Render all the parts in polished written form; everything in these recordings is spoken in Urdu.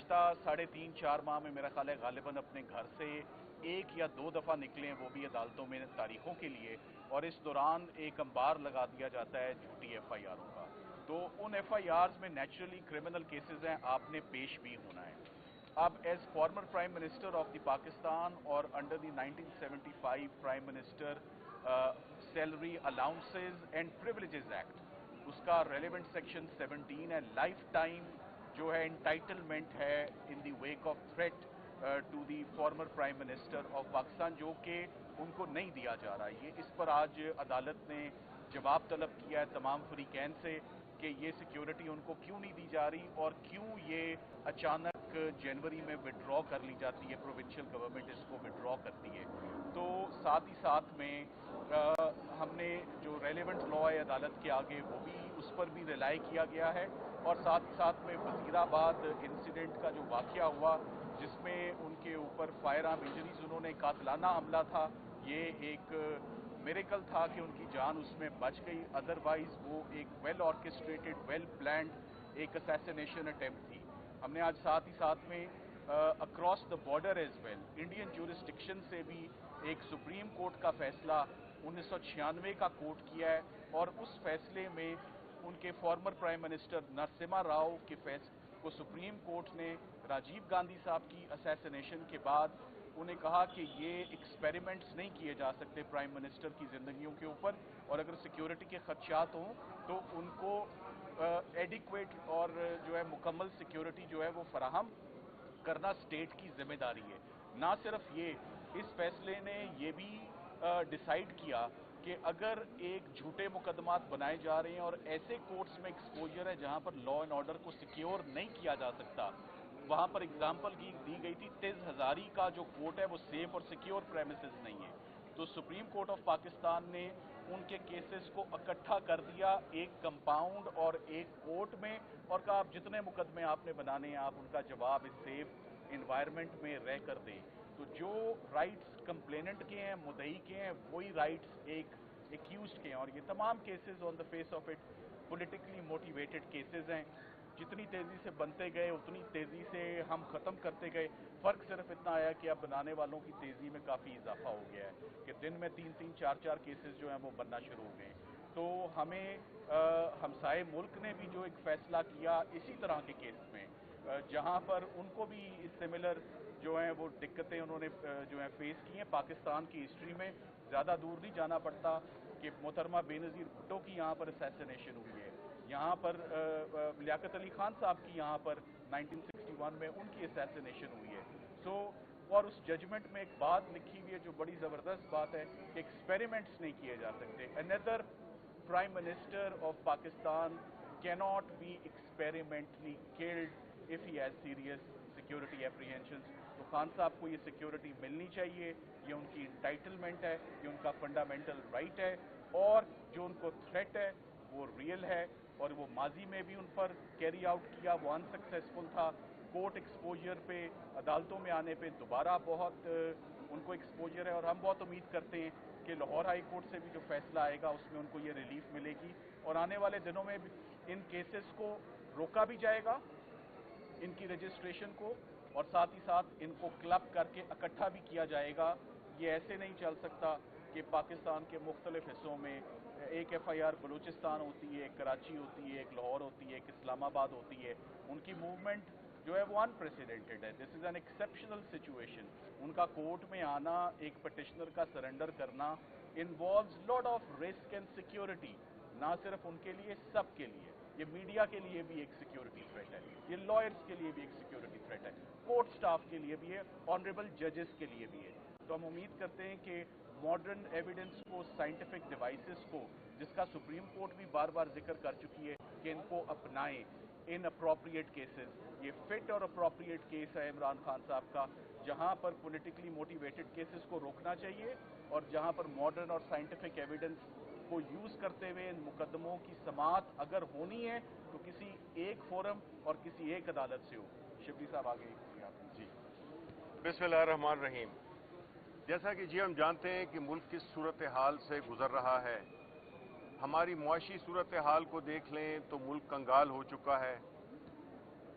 گزشتہ 3.5-4 ماہ میں میرا خیال ہے غالباً اپنے گھر سے 1 یا 2 دفعہ نکلے ہیں، وہ بھی عدالتوں میں تاریخوں کے لیے، اور اس دوران ایک انبار لگا دیا جاتا ہے جھوٹی ایف آئی آروں کا. تو ان ایف آئی آرز میں نیچرلی کرمنل کیسز ہیں، آپ نے پیش بھی ہونا ہے. اب as former prime minister of the Pakistan اور under the 1975 prime minister salary allowances and privileges act, اس کا ریلیونٹ سیکشن 17 ہے، لائف ٹائم جو ہے انٹائٹلمنٹ ہے in the wake of threat to the former prime minister of Pakistan, جو کہ ان کو نہیں دیا جا رہا. یہ اس پر آج عدالت نے جواب طلب کیا ہے تمام فریقین سے کہ یہ سیکیورٹی ان کو کیوں نہیں دی جا رہی اور کیوں یہ اچانک جنوری میں وڈرا کر لی جاتی ہے، پروونشل گورنمنٹ اس کو وڈرا کرتی ہے. تو ساتھ ہی ساتھ میں ہم نے جو ریلیونٹ لا ہے عدالت کے آگے وہ بھی اس پر بھی ریلائی کیا گیا ہے، اور ساتھ ہی ساتھ میں وزیر آباد انسیڈنٹ کا جو واقعہ ہوا جس میں ان کے اوپر فائر آرم انجریز، انہوں نے قاتلانہ حملہ تھا، یہ ایک میریکل تھا کہ ان کی جان اس میں بچ گئی، ادروائز وہ ایک ویل آرکسٹریٹڈ ویل پلانڈ ایک اسیسینیشن اٹیمپٹ تھی. ہم نے آج ساتھ ہی ساتھ میں across the border as well Indian jurisdiction سے بھی ایک سپریم کورٹ کا فیصلہ 1996 کا کوٹ کیا ہے، اور اس فیصلے میں ان کے farmer prime minister Narasimha Rao کے کو سپریم کورٹ نے راجیو گاندھی صاحب کی اسیسینیشن کے بعد انہیں کہا کہ یہ ایکسپیریمنٹس نہیں کیے جا سکتے پرائم منسٹر کی زندگیوں کے اوپر، اور اگر سیکیورٹی کے خدشات ہوں تو ان کو ایڈیکویٹ اور جو ہے مکمل سیکیورٹی جو ہے وہ فراہم کرنا اسٹیٹ کی ذمہ داری ہے. نہ صرف یہ، اس فیصلے نے یہ بھی ڈیسائیڈ کیا کہ اگر ایک جھوٹے مقدمات بنائے جا رہے ہیں اور ایسے کورٹس میں ایکسپوجر ہے جہاں پر لا اینڈ آرڈر کو سیکیور نہیں کیا جا سکتا، وہاں پر اگزامپل دی گئی تھی تیز ہزاری کا جو کورٹ ہے وہ سیف اور سیکیور پریمیسز نہیں ہے. تو سپریم کورٹ آف پاکستان نے ان کے کیسز کو اکٹھا کر دیا ایک کمپاؤنڈ اور ایک کورٹ میں، اور کہا آپ جتنے مقدمے آپ نے بنانے ہیں آپ ان کا جواب اس سیف انوائرمنٹ میں رہ کر دیں. تو جو رائٹس کمپلیننٹ کے ہیں، مدعی کے ہیں، وہی رائٹس ایک ایکیوزڈ کے ہیں، اور یہ تمام cases on the face of it politically motivated cases ہیں. جتنی تیزی سے بنتے گئے اتنی تیزی سے ہم ختم کرتے گئے. فرق صرف اتنا آیا کہ اب بنانے والوں کی تیزی میں کافی اضافہ ہو گیا ہے کہ دن میں 3-3 4-4 کیسز جو ہیں وہ بننا شروع ہو گئے. تو ہمیں ہمسائے ملک نے بھی جو ایک فیصلہ کیا اسی طرح کے کیس میں، جہاں پر ان کو بھی سملر جو ہیں وہ دقتیں انہوں نے جو ہیں فیس کی ہیں. پاکستان کی ہسٹری میں زیادہ دور نہیں جانا پڑتا کہ محترمہ بے نظیر بھٹو کی یہاں پر اسیسینیشن ہوئی ہے، یہاں پر لیاقت علی خان صاحب کی یہاں پر 1961 میں ان کی اسیسینیشن ہوئی ہے. اور اس ججمنٹ میں ایک بات لکھی ہوئی ہے جو بڑی زبردست بات ہے کہ ایکسپیریمنٹس نہیں کیے جا سکتے. another prime minister of Pakistan cannot be experimentally killed if he has serious security apprehensions. تو خان صاحب کو یہ سیکیورٹی ملنی چاہیے، یہ ان کی انٹائٹلمنٹ ہے، یہ ان کا فنڈامنٹل رائٹ ہے، اور جو ان کو تھریٹ ہے وہ ریئل ہے، اور وہ ماضی میں بھی ان پر کیری آؤٹ کیا، وہ انسکسیسفل تھا. کورٹ ایکسپوجر پہ، عدالتوں میں آنے پہ دوبارہ بہت ان کو ایکسپوجر ہے، اور ہم بہت امید کرتے ہیں کہ لاہور ہائی کورٹ سے بھی جو فیصلہ آئے گا اس میں ان کو یہ ریلیف ملے گی، اور آنے والے دنوں میں بھی ان کیسز کو روکا بھی جائے گا، ان کی رجسٹریشن کو، اور ساتھ ہی ساتھ ان کو کلب کر کے اکٹھا بھی کیا جائے گا. یہ ایسے نہیں چل سکتا کہ پاکستان کے مختلف حصوں میں ایک ایف آئی آر بلوچستان ہوتی ہے، ایک کراچی ہوتی ہے، ایک لاہور ہوتی ہے، ایک اسلام آباد ہوتی ہے. ان کی موومنٹ جو ہے وہ انپریسیڈنٹڈ ہے. دس از این ایکسیپشنل سچویشن. ان کا کورٹ میں آنا، ایک پٹیشنر کا سرنڈر کرنا involves lot of risk and security, نہ صرف ان کے لیے، سب کے لیے. یہ میڈیا کے لیے بھی ایک سیکیورٹی تھریٹ ہے، یہ لائرز کے لیے بھی ایک سیکیورٹی تھریٹ ہے، کورٹ سٹاف کے لیے بھی ہے، آنریبل ججز کے لیے بھی ہے. تو ہم امید کرتے ہیں کہ ماڈرن ایویڈنس کو، سائنٹیفک ڈیوائسز کو، جس کا سپریم کورٹ بھی بار بار ذکر کر چکی ہے کہ ان کو اپنائیں ان اپروپریٹ کیسز. یہ فٹ اور اپروپریٹ کیس ہے عمران خان صاحب کا، جہاں پر پولیٹیکلی موٹیویٹڈ کیسز کو روکنا چاہیے، اور جہاں پر ماڈرن اور سائنٹیفک ایویڈنس کو یوز کرتے ہوئے ان مقدموں کی سماعت اگر ہونی ہے تو کسی ایک فورم اور کسی ایک عدالت سے ہو. شبلی صاحب آگے کسی آپ جی. بسم اللہ الرحمن الرحیم. جیسا کہ ہم جانتے ہیں کہ ملک کس صورتحال سے گزر رہا ہے. ہماری معاشی صورتحال کو دیکھ لیں تو ملک کنگال ہو چکا ہے.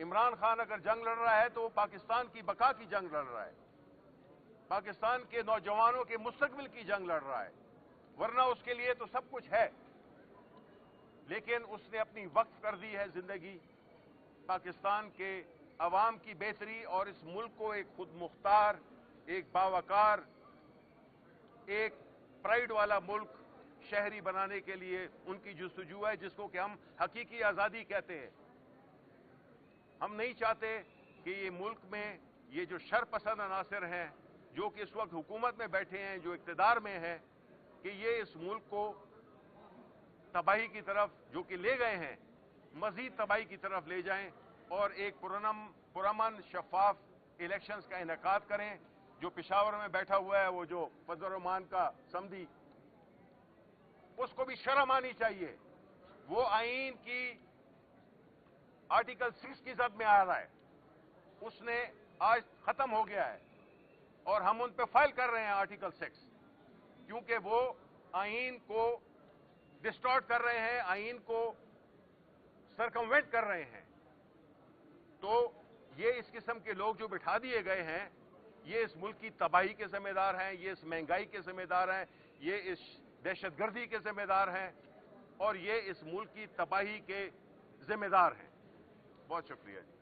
عمران خان اگر جنگ لڑ رہا ہے تو وہ پاکستان کی بقا کی جنگ لڑ رہا ہے، پاکستان کے نوجوانوں کے مستقبل کی جنگ لڑ رہا ہے، ورنہ اس کے لیے تو سب کچھ ہے، لیکن اس نے اپنی وقف کر دی ہے زندگی پاکستان کے عوام کی بہتری اور اس ملک کو ایک خود مختار، ایک باوقار، ایک پرائیڈ والا ملک شہری بنانے کے لیے ان کی جستجو ہے، جس کو کہ ہم حقیقی آزادی کہتے ہیں۔ ہم نہیں چاہتے کہ یہ ملک میں یہ جو شر پسند عناصر ہیں جو کہ اس وقت حکومت میں بیٹھے ہیں، جو اقتدار میں ہیں، کہ یہ اس ملک کو تباہی کی طرف جو کہ لے گئے ہیں مزید تباہی کی طرف لے جائیں اور ایک پرامن شفاف الیکشنز کا انعقاد کریں۔ جو پشاور میں بیٹھا ہوا ہے وہ جو فضل الرحمان کا سمدھی، اس کو بھی شرم آنی چاہیے۔ وہ آئین کی آرٹیکل 6 کی زد میں آ رہا ہے، اس نے آج ختم ہو گیا ہے اور ہم ان پہ فائل کر رہے ہیں آرٹیکل 6، کیونکہ وہ آئین کو ڈسٹارٹ کر رہے ہیں، آئین کو سرکموینٹ کر رہے ہیں۔ تو یہ اس قسم کے لوگ جو بٹھا دیے گئے ہیں، یہ اس ملک کی تباہی کے ذمہ دار ہیں، یہ اس مہنگائی کے ذمہ دار ہیں، یہ اس دہشت گردی کے ذمہ دار ہیں، اور یہ اس ملک کی تباہی کے ذمہ دار ہیں۔ بہت شکریہ جی۔